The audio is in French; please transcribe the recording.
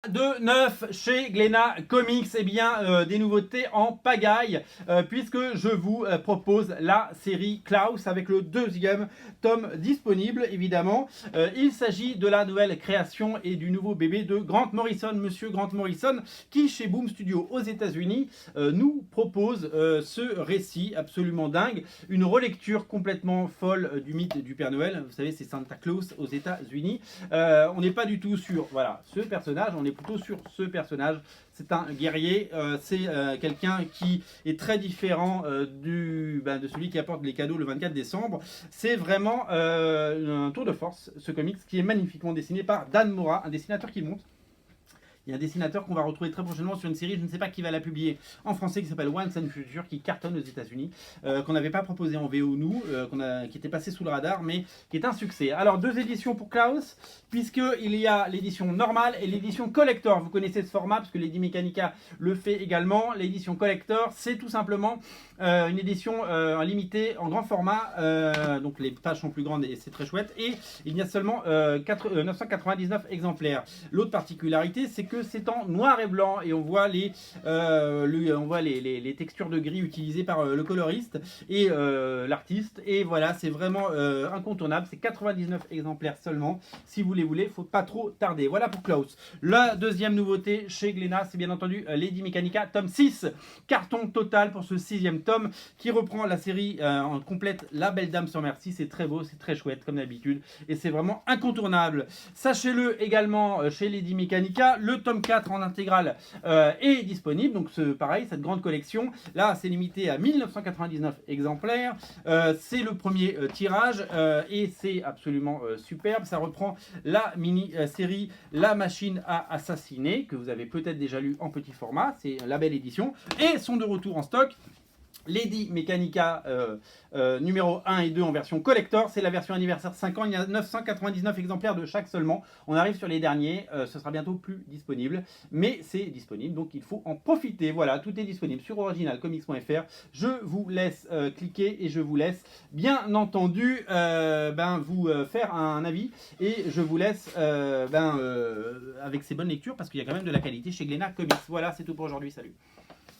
De neuf chez Glénat Comics, eh bien des nouveautés en pagaille, puisque je vous propose la série Klaus avec le deuxième tome disponible évidemment. Il s'agit de la nouvelle création et du nouveau bébé de Grant Morrison, monsieur Grant Morrison, qui chez Boom Studio aux États-Unis nous propose ce récit absolument dingue, une relecture complètement folle du mythe du Père Noël. Vous savez, c'est Santa Claus aux États-Unis. On n'est pas du tout sur voilà, ce personnage, on est plutôt sur ce personnage. C'est un guerrier, c'est quelqu'un qui est très différent de celui qui apporte les cadeaux le 24 décembre. C'est vraiment un tour de force, ce comics, qui est magnifiquement dessiné par Dan Mora, un dessinateur qui monte. Il y a un dessinateur qu'on va retrouver très prochainement sur une série, je ne sais pas qui va la publier en français, qui s'appelle Once and Future, qui cartonne aux États-Unis, qu'on n'avait pas proposé en VO nous, qui était passé sous le radar, mais qui est un succès. Alors, deux éditions pour Klaus, puisqu'il y a l'édition normale et l'édition collector. Vous connaissez ce format, parce que Lady Mechanica le fait également. L'édition collector, c'est tout simplement une édition limitée en grand format, donc les pages sont plus grandes et c'est très chouette, et il y a seulement 999 exemplaires. L'autre particularité, c'est que c'est en noir et blanc et on voit les textures de gris utilisées par le coloriste et l'artiste, et voilà, c'est vraiment incontournable. C'est 99 exemplaires seulement. Si vous les voulez, faut pas trop tarder. Voilà pour Klaus. La deuxième nouveauté chez Glénat, c'est bien entendu Lady Mechanica tome 6, carton total pour ce 6e tome qui reprend la série en complète. La Belle Dame sans merci, c'est très beau, c'est très chouette comme d'habitude et c'est vraiment incontournable. Sachez-le également, chez Lady Mechanica, le tome 4 en intégrale est disponible. Donc pareil, cette grande collection, là c'est limité à 1999 exemplaires. C'est le premier tirage et c'est absolument superbe. Ça reprend la mini-série La Machine à Assassiner, que vous avez peut-être déjà lu en petit format. C'est la belle édition. Et sont de retour en stock Lady Mechanica numéro 1 et 2 en version collector. C'est la version anniversaire 5 ans. Il y a 999 exemplaires de chaque seulement. On arrive sur les derniers. Ce sera bientôt plus disponible. Mais c'est disponible, donc il faut en profiter. Voilà, tout est disponible sur originalcomics.fr. Je vous laisse cliquer et je vous laisse bien entendu vous faire un avis. Et je vous laisse avec ces bonnes lectures, parce qu'il y a quand même de la qualité chez Glénat Comics. Voilà, c'est tout pour aujourd'hui. Salut.